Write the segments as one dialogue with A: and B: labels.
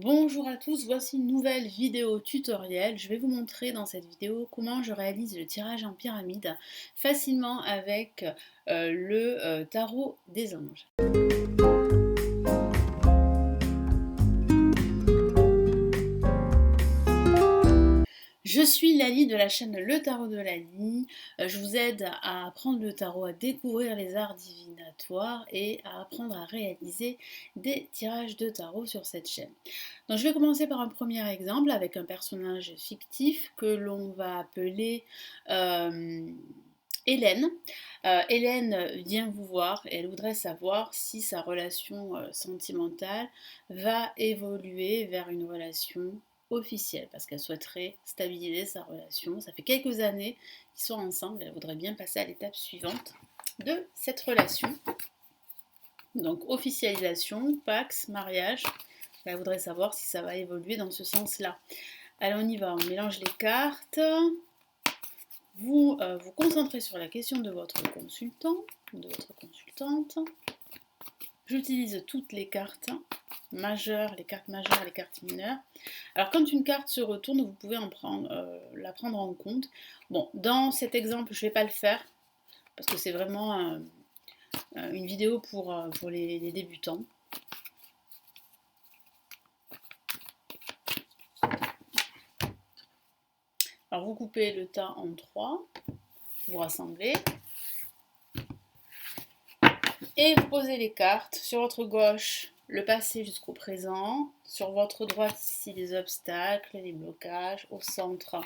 A: Bonjour à tous, voici une nouvelle vidéo tutoriel. Je vais vous montrer dans cette vidéo comment je réalise le tirage en pyramide facilement avec le tarot des anges. Je suis Lali de la chaîne Le Tarot de Lali. Je vous aide à apprendre le tarot, à découvrir les arts divinatoires et à apprendre à réaliser des tirages de tarot sur cette chaîne. Donc je vais commencer par un premier exemple avec un personnage fictif que l'on va appeler Hélène. Hélène vient vous voir et elle voudrait savoir si sa relation sentimentale va évoluer vers une relation officielle parce qu'elle souhaiterait stabiliser sa relation. Ça fait quelques années qu'ils sont ensemble, elle voudrait bien passer à l'étape suivante de cette relation. Donc officialisation, pax, mariage. Elle voudrait savoir si ça va évoluer dans ce sens-là. Allez, on y va, on mélange les cartes. Vous vous concentrez sur la question de votre consultant, de votre consultante. J'utilise toutes les cartes majeures, les cartes majeures, les cartes mineures. Alors quand une carte se retourne, vous pouvez la prendre en compte. Bon, dans cet exemple, je ne vais pas le faire, parce que c'est vraiment une vidéo pour les débutants. Alors vous coupez le tas en 3, vous rassemblez, et vous posez les cartes. Sur votre gauche, le passé jusqu'au présent. Sur votre droite, ici, les obstacles, les blocages. Au centre,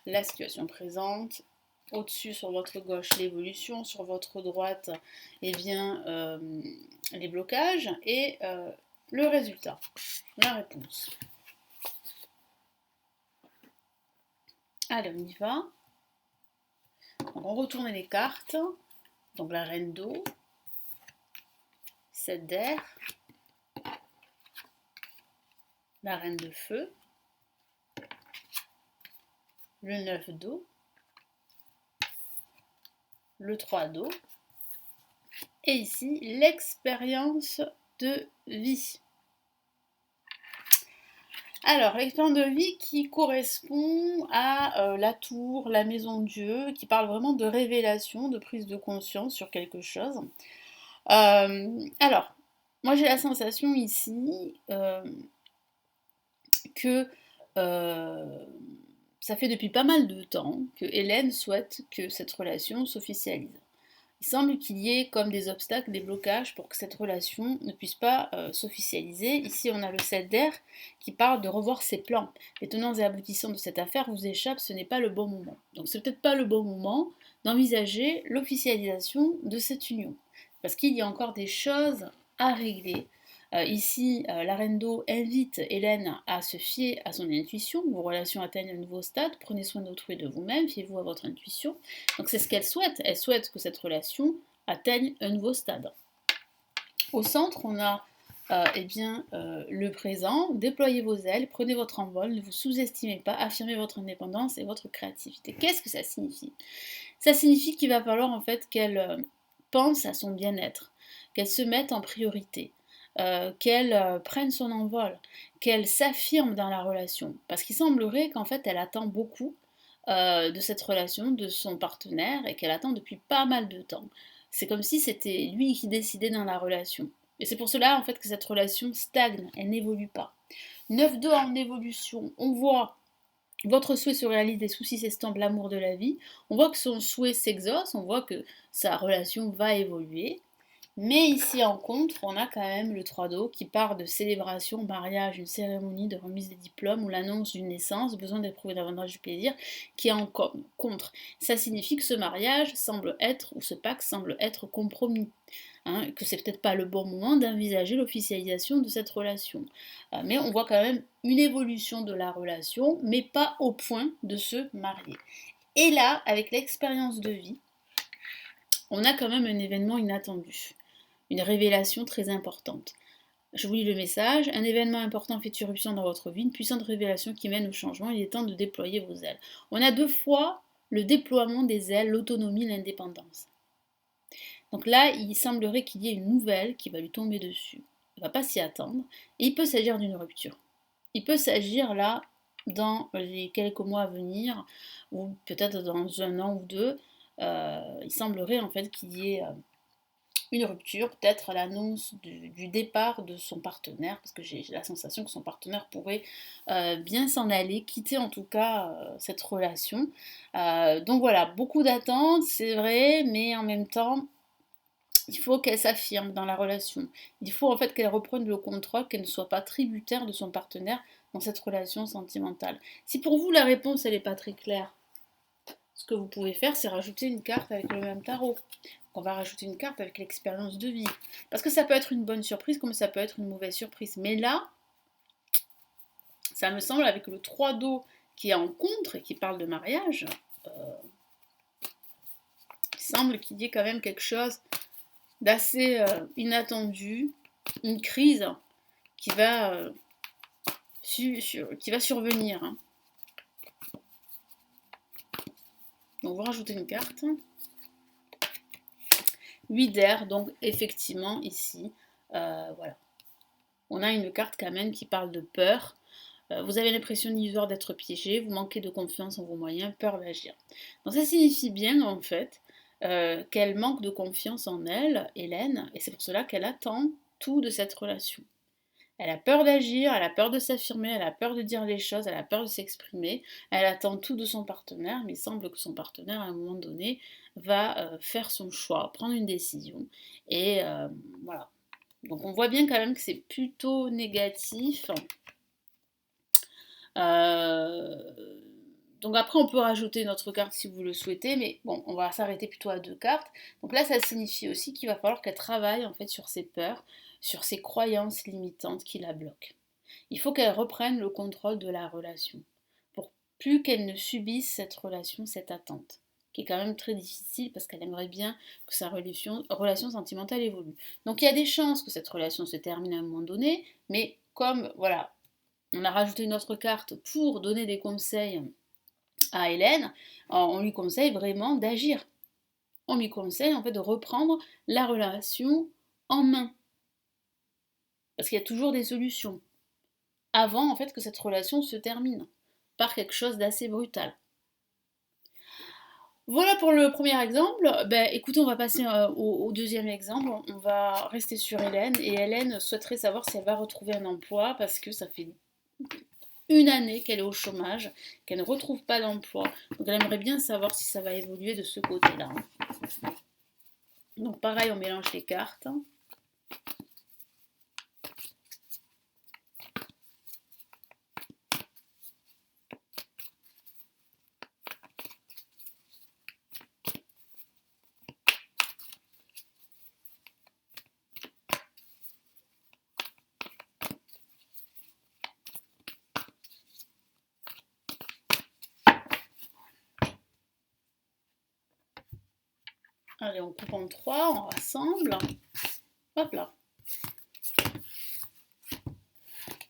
A: la situation présente. Au-dessus, sur votre gauche, l'évolution. Sur votre droite, eh bien, les blocages. Et le résultat, la réponse. Allez, on y va. Donc, on retourne les cartes. Donc, la reine d'eau. 7 d'air. La reine de feu. Le 9 d'eau. Le 3 d'eau. Et ici, l'expérience de vie. Alors, l'expérience de vie qui correspond à la tour, la maison Dieu, qui parle vraiment de révélation, de prise de conscience sur quelque chose. Alors, moi j'ai la sensation ici que ça fait depuis pas mal de temps que Hélène souhaite que cette relation s'officialise. Il semble qu'il y ait comme des obstacles, des blocages pour que cette relation ne puisse pas s'officialiser. Ici, on a le 7 d'air qui parle de revoir ses plans. Les tenants et aboutissants de cette affaire vous échappent, ce n'est pas le bon moment. Donc, c'est peut-être pas le bon moment d'envisager l'officialisation de cette union. Parce qu'il y a encore des choses à régler. Ici, la reine d'eau invite Hélène à se fier à son intuition. Vos relations atteignent un nouveau stade. Prenez soin d'autrui et de vous-même. Fiez-vous à votre intuition. Donc c'est ce qu'elle souhaite. Elle souhaite que cette relation atteigne un nouveau stade. Au centre, on a le présent. Déployez vos ailes. Prenez votre envol. Ne vous sous-estimez pas. Affirmez votre indépendance et votre créativité. Qu'est-ce que ça signifie? Ça signifie qu'il va falloir en fait qu'elle pense à son bien-être, qu'elle se mette en priorité. Qu'elle prenne son envol, qu'elle s'affirme dans la relation. Parce qu'il semblerait qu'en fait elle attend beaucoup de cette relation, de son partenaire, et qu'elle attend depuis pas mal de temps. C'est comme si c'était lui qui décidait dans la relation. Et c'est pour cela en fait que cette relation stagne, elle n'évolue pas. 9-2 en évolution, on voit votre souhait se réalise, des soucis s'estompent, l'amour de la vie. On voit que son souhait s'exauce, on voit que sa relation va évoluer. Mais ici en contre, on a quand même le 3 d'eau qui part de célébration, mariage, une cérémonie de remise des diplômes ou l'annonce d'une naissance, besoin d'éprouver davantage du plaisir, qui est en contre. Ça signifie que ce mariage semble être, ou ce pacte semble être compromis. Que c'est peut-être pas le bon moment d'envisager l'officialisation de cette relation. Mais on voit quand même une évolution de la relation, mais pas au point de se marier. Et là, avec l'expérience de vie, on a quand même un événement inattendu. Une révélation très importante. Je vous lis le message. Un événement important fait irruption dans votre vie, une puissante révélation qui mène au changement. Il est temps de déployer vos ailes. On a 2 fois le déploiement des ailes, l'autonomie, l'indépendance. Donc là, il semblerait qu'il y ait une nouvelle qui va lui tomber dessus. Il ne va pas s'y attendre. Et il peut s'agir d'une rupture. il peut s'agir là, dans les quelques mois à venir, ou peut-être dans un an ou deux, il semblerait en fait qu'il y ait une rupture, peut-être l'annonce du départ de son partenaire, parce que j'ai la sensation que son partenaire pourrait bien s'en aller, quitter en tout cas cette relation. Donc voilà, beaucoup d'attentes, c'est vrai, mais en même temps, il faut qu'elle s'affirme dans la relation. Il faut en fait qu'elle reprenne le contrôle, qu'elle ne soit pas tributaire de son partenaire dans cette relation sentimentale. Si pour vous la réponse elle n'est pas très claire, ce que vous pouvez faire, c'est rajouter une carte avec le même tarot. On va rajouter une carte avec l'expérience de vie. Parce que ça peut être une bonne surprise comme ça peut être une mauvaise surprise. Mais là, ça me semble, avec le 3 d'eau qui est en contre et qui parle de mariage, il semble qu'il y ait quand même quelque chose d'assez inattendu, une crise qui va, qui va survenir. Hein. Donc vous rajoutez une carte. 8 d'air, donc effectivement ici, voilà. On a une carte quand même qui parle de peur. Vous avez l'impression illusoire d'être piégé, vous manquez de confiance en vos moyens, peur d'agir. Donc ça signifie bien en fait qu'elle manque de confiance en elle, Hélène, et c'est pour cela qu'elle attend tout de cette relation. Elle a peur d'agir, elle a peur de s'affirmer, elle a peur de dire les choses, elle a peur de s'exprimer, elle attend tout de son partenaire, mais il semble que son partenaire, à un moment donné, va faire son choix, prendre une décision, et voilà. Donc on voit bien quand même que c'est plutôt négatif. Donc après on peut rajouter une autre carte si vous le souhaitez, mais bon, on va s'arrêter plutôt à 2 cartes. Donc là ça signifie aussi qu'il va falloir qu'elle travaille en fait sur ses peurs, sur ses croyances limitantes qui la bloquent. Il faut qu'elle reprenne le contrôle de la relation, pour plus qu'elle ne subisse cette relation, cette attente, qui est quand même très difficile parce qu'elle aimerait bien que sa relation sentimentale évolue. Donc il y a des chances que cette relation se termine à un moment donné, mais comme voilà, on a rajouté une autre carte pour donner des conseils à Hélène, on lui conseille vraiment d'agir. On lui conseille en fait de reprendre la relation en main. Parce qu'il y a toujours des solutions. Avant en fait que cette relation se termine par quelque chose d'assez brutal. Voilà pour le premier exemple. Ben, écoutez, on va passer au deuxième exemple. On va rester sur Hélène. Et Hélène souhaiterait savoir si elle va retrouver un emploi parce que ça fait une année qu'elle est au chômage, qu'elle ne retrouve pas d'emploi. Donc elle aimerait bien savoir si ça va évoluer de ce côté-là. Donc pareil, on mélange les cartes. Allez, on coupe en 3, on rassemble. Hop là.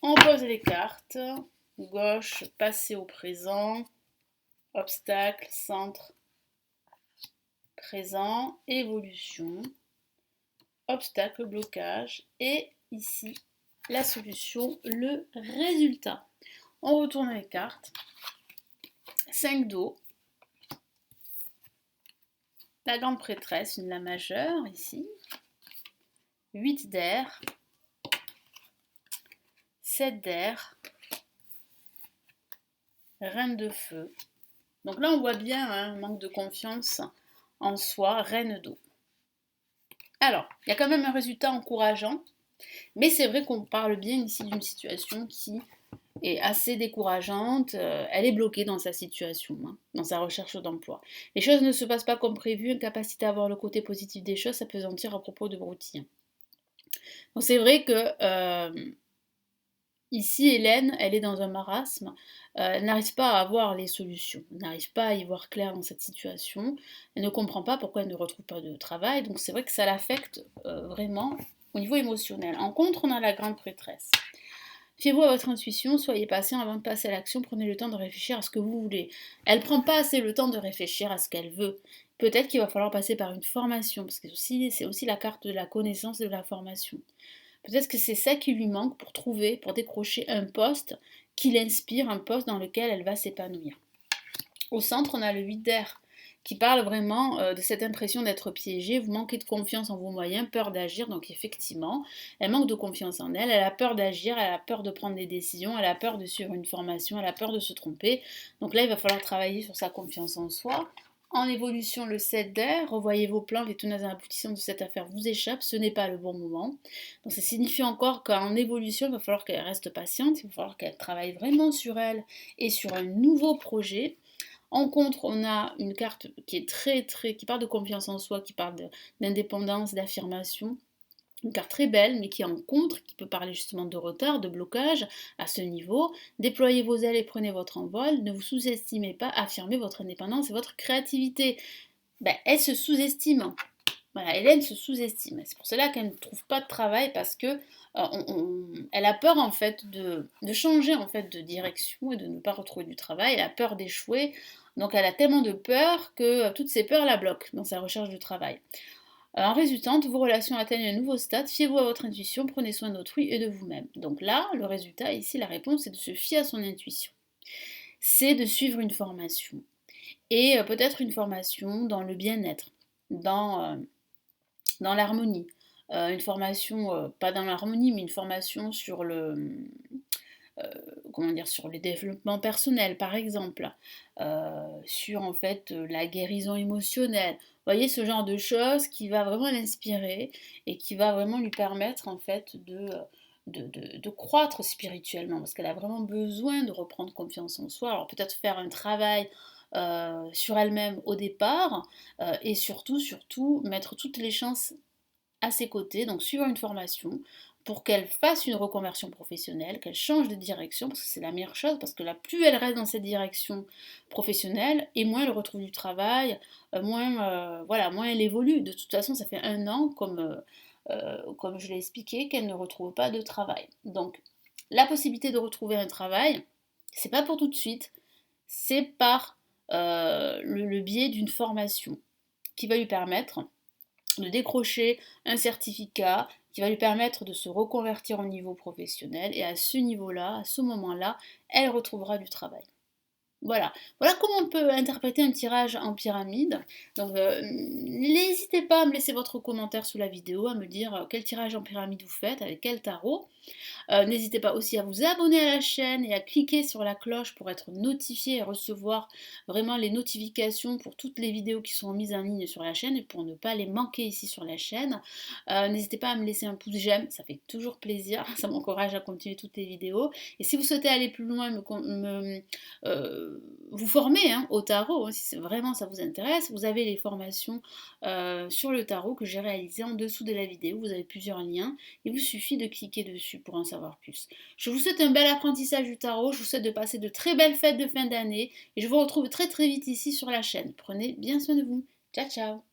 A: On pose les cartes. Gauche, passé au présent. Obstacle, centre, présent, évolution. Obstacle, blocage. Et ici, la solution, le résultat. On retourne les cartes. 5 d'eau. La grande prêtresse, une la majeure ici. 8 d'air. 7 d'air. Reine de feu. Donc là on voit bien un manque de confiance en soi, reine d'eau. Alors, il y a quand même un résultat encourageant, mais c'est vrai qu'on parle bien ici d'une situation qui est assez décourageante. Elle est bloquée dans sa situation, hein, dans sa recherche d'emploi. Les choses ne se passent pas comme prévu, incapacité à voir le côté positif des choses, ça peut sentir à propos de broutille. Donc c'est vrai que ici, Hélène, elle est dans un marasme, elle n'arrive pas à avoir les solutions, elle n'arrive pas à y voir clair dans cette situation, elle ne comprend pas pourquoi elle ne retrouve pas de travail, donc c'est vrai que ça l'affecte vraiment au niveau émotionnel. En contre, on a la grande prêtresse. Fiez-vous à votre intuition, soyez patient avant de passer à l'action, prenez le temps de réfléchir à ce que vous voulez. Elle ne prend pas assez le temps de réfléchir à ce qu'elle veut. Peut-être qu'il va falloir passer par une formation, parce que c'est aussi la carte de la connaissance et de la formation. Peut-être que c'est ça qui lui manque pour trouver, pour décrocher un poste qui l'inspire, un poste dans lequel elle va s'épanouir. Au centre, on a le 8 d'air qui parle vraiment de cette impression d'être piégée, vous manquez de confiance en vos moyens, peur d'agir, donc effectivement, elle manque de confiance en elle, elle a peur d'agir, elle a peur de prendre des décisions, elle a peur de suivre une formation, elle a peur de se tromper, donc là il va falloir travailler sur sa confiance en soi. En évolution, le 7 d'air, revoyez vos plans, les tenants et aboutissants de cette affaire vous échappent, ce n'est pas le bon moment. Donc ça signifie encore qu'en évolution, il va falloir qu'elle reste patiente, il va falloir qu'elle travaille vraiment sur elle et sur un nouveau projet. En contre, on a une carte qui est qui parle de confiance en soi, qui parle d'indépendance, d'affirmation. Une carte très belle, mais qui est en contre, qui peut parler justement de retard, de blocage à ce niveau. Déployez vos ailes et prenez votre envol. Ne vous sous-estimez pas, affirmez votre indépendance et votre créativité. Elle se sous-estime. Voilà, Hélène se sous-estime. C'est pour cela qu'elle ne trouve pas de travail parce que elle a peur en fait de changer en fait de direction et de ne pas retrouver du travail. Elle a peur d'échouer. Donc elle a tellement de peur que toutes ces peurs la bloquent dans sa recherche de travail. En résultante, vos relations atteignent un nouveau stade, fiez-vous à votre intuition, prenez soin d'autrui et de vous-même. Donc là, le résultat, ici, la réponse, c'est de se fier à son intuition. C'est de suivre une formation. Et peut-être une formation dans le bien-être, dans l'harmonie. Une formation, pas dans l'harmonie, mais une formation sur sur le développement personnel, par exemple, sur en fait la guérison émotionnelle. Vous voyez, ce genre de choses qui va vraiment l'inspirer et qui va vraiment lui permettre en fait de croître spirituellement, parce qu'elle a vraiment besoin de reprendre confiance en soi. Alors peut-être faire un travail sur elle-même au départ, et surtout, mettre toutes les chances à ses côtés, donc suivre une formation pour qu'elle fasse une reconversion professionnelle, qu'elle change de direction, parce que c'est la meilleure chose, parce que là, plus elle reste dans cette direction professionnelle, et moins elle retrouve du travail, moins elle évolue. De toute façon, ça fait 1 an, comme je l'ai expliqué, qu'elle ne retrouve pas de travail. Donc, la possibilité de retrouver un travail, c'est pas pour tout de suite, c'est par le biais d'une formation qui va lui permettre de décrocher un certificat qui va lui permettre de se reconvertir au niveau professionnel et à ce niveau-là, à ce moment-là, elle retrouvera du travail. Voilà comment on peut interpréter un tirage en pyramide. Donc n'hésitez pas à me laisser votre commentaire sous la vidéo, à me dire quel tirage en pyramide vous faites, avec quel tarot. N'hésitez pas aussi à vous abonner à la chaîne et à cliquer sur la cloche pour être notifié et recevoir vraiment les notifications pour toutes les vidéos qui sont mises en ligne sur la chaîne et pour ne pas les manquer ici sur la chaîne. N'hésitez pas à me laisser un pouce j'aime, ça fait toujours plaisir, ça m'encourage à continuer toutes les vidéos. Et si vous souhaitez aller plus loin, vous former au tarot, si vraiment ça vous intéresse, vous avez les formations sur le tarot que j'ai réalisées en dessous de la vidéo. Vous avez plusieurs liens. Il vous suffit de cliquer dessus pour en savoir plus. Je vous souhaite un bel apprentissage du tarot, je vous souhaite de passer de très belles fêtes de fin d'année et je vous retrouve très très vite ici sur la chaîne. Prenez bien soin de vous. Ciao ciao.